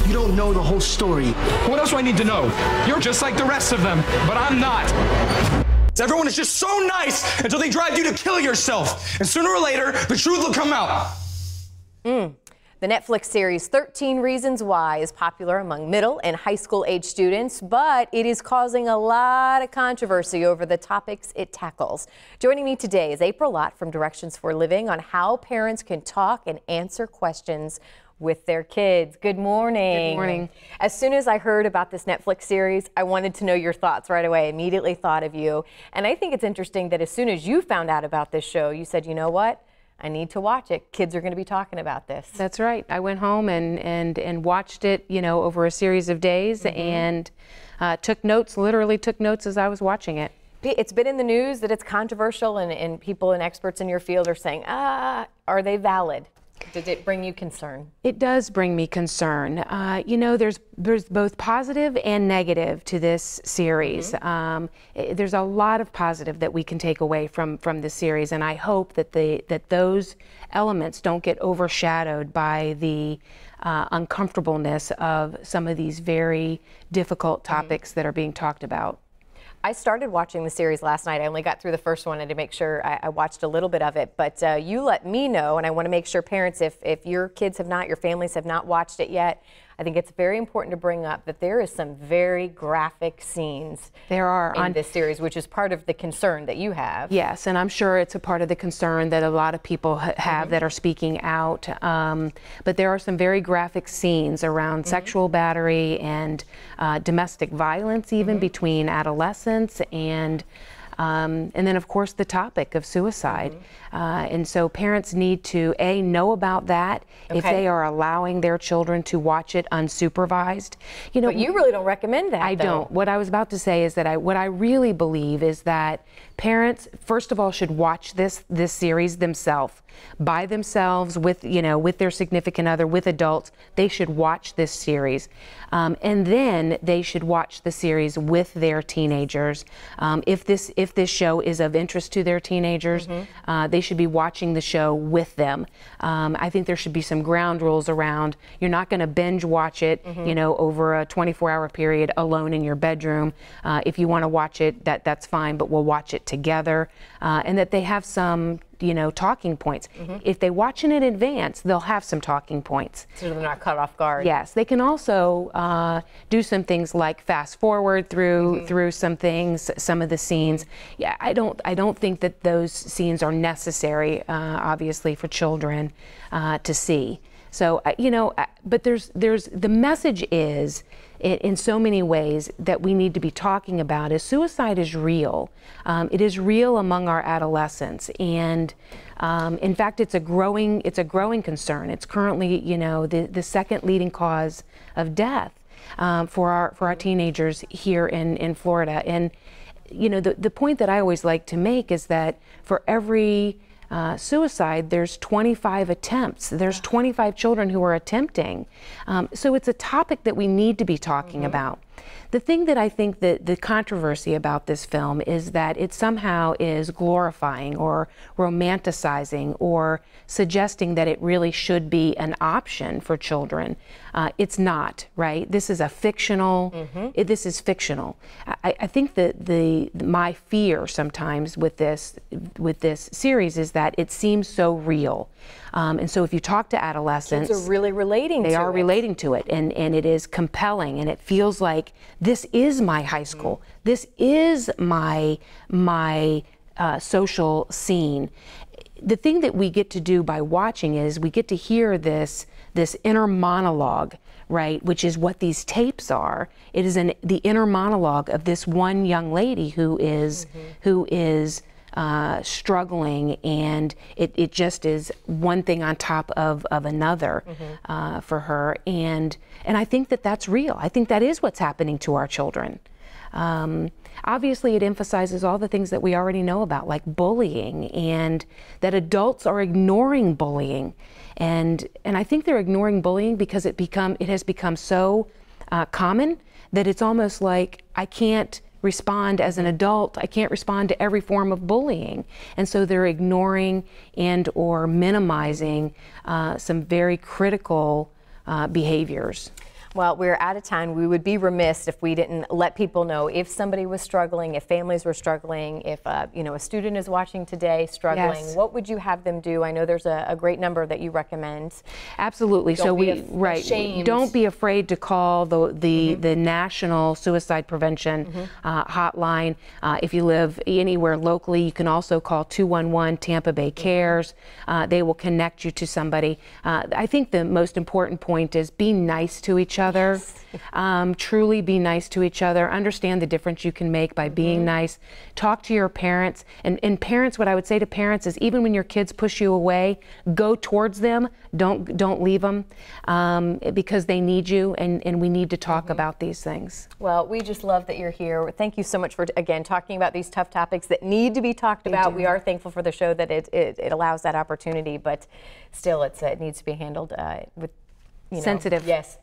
You don't know the whole story. What else do I need to know? You're just like the rest of them, but I'm not. Everyone is just so nice until they drive you to kill yourself. And sooner or later, the truth will come out. The Netflix series 13 Reasons Why is popular among middle and high school age students, but it is causing a lot of controversy over the topics it tackles. Joining me today is April Lott from Directions for Living on how parents can talk and answer questions with their kids. Good morning. Good morning. As soon as I heard about this Netflix series, I wanted to know your thoughts right away. Immediately thought of you. And I think it's interesting that as soon as you found out about this show, you said, you know what? I need to watch it. Kids are going to be talking about this. That's right. I went home and watched it, you know, over a series of days and took notes, literally took notes as I was watching it. It's been in the news that it's controversial and people and experts in your field are saying, are they valid? Did it bring you concern? It does bring me concern. You know, there's both positive and negative to this series. There's a lot of positive that we can take away from the series, and I hope that those elements don't get overshadowed by the uncomfortableness of some of these very difficult topics that are being talked about. I started watching the series last night. I only got through the first one and to make sure I watched a little bit of it. But you let me know, and I want to make sure parents, if your kids have not, your families have not watched it yet, I think it's very important to bring up that there is some very graphic scenes in this series, which is part of the concern that you have. Yes, and I'm sure it's a part of the concern that a lot of people have that are speaking out. But there are some very graphic scenes around sexual battery and domestic violence, even between adolescents, and then of course the topic of suicide. And so parents need to know about that if they are allowing their children to watch it unsupervised. You know, but you really don't recommend that. I don't. What I was about to say is that what I really believe is that parents, first of all, should watch this series themselves, by themselves, with their significant other, with adults. They should watch this series, and then they should watch the series with their teenagers. If this show is of interest to their teenagers, they should be watching the show with them. I think there should be some ground rules around. You're not going to binge watch it, you know, over a 24-hour period alone in your bedroom. If you want to watch it, that's fine, but we'll watch it together, and that they have some, you know, talking points. If they watch it in advance, they'll have some talking points. So they're not caught off guard. Yes, they can also do some things like fast forward through some things, some of the scenes. Yeah, I don't think that those scenes are necessary, obviously, for children to see. So you know, but there's the message is, in so many ways, that we need to be talking about is suicide is real. It is real among our adolescents, and in fact, it's a growing concern. It's currently, you know, the second leading cause of death for our teenagers here in Florida. And you know, the point that I always like to make is that for every suicide, there's 25 attempts. There's 25 children who are attempting. So it's a topic that we need to be talking about. The thing that I think that the controversy about this film is that it somehow is glorifying or romanticizing or suggesting that it really should be an option for children. It's not, right? This is a fictional, this is fictional. I think that my fear sometimes with this series is that it seems so real. And so if you talk to adolescents, kids are really relating to it. They are relating to it, and it is compelling, and it feels like this is my high school. This is my social scene. The thing that we get to do by watching is we get to hear this inner monologue, right, which is what these tapes are. It is the inner monologue of this one young lady who is struggling, and it just is one thing on top of another for her, and I think that that's real. I think that is what's happening to our children. Obviously, it emphasizes all the things that we already know about, like bullying, and that adults are ignoring bullying, and I think they're ignoring bullying because it has become so common that it's almost like I can't respond as an adult. I can't respond to every form of bullying, and so they're ignoring and or minimizing some very critical behaviors. Well, we're out of time. We would be remiss if we didn't let people know if somebody was struggling, if families were struggling, if a student is watching today struggling. Yes. What would you have them do? I know there's a great number that you recommend. Absolutely. Don't so be we don't be afraid to call the National Suicide Prevention hotline. If you live anywhere locally, you can also call 211 Tampa Bay Cares. They will connect you to somebody. I think the most important point is be nice to each other. Yes. Truly be nice to each other. Understand the difference you can make by being nice. Talk to your parents. And parents, what I would say to parents is even when your kids push you away, go towards them. Don't leave them because they need you, and we need to talk about these things. Well, we just love that you're here. Thank you so much for, again, talking about these tough topics that need to be talked about. We are thankful for the show that it allows that opportunity, but still it needs to be handled with sensitive. Yes.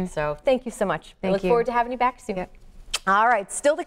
So thank you so much. I look forward to having you back soon. Yep. All right, still to come.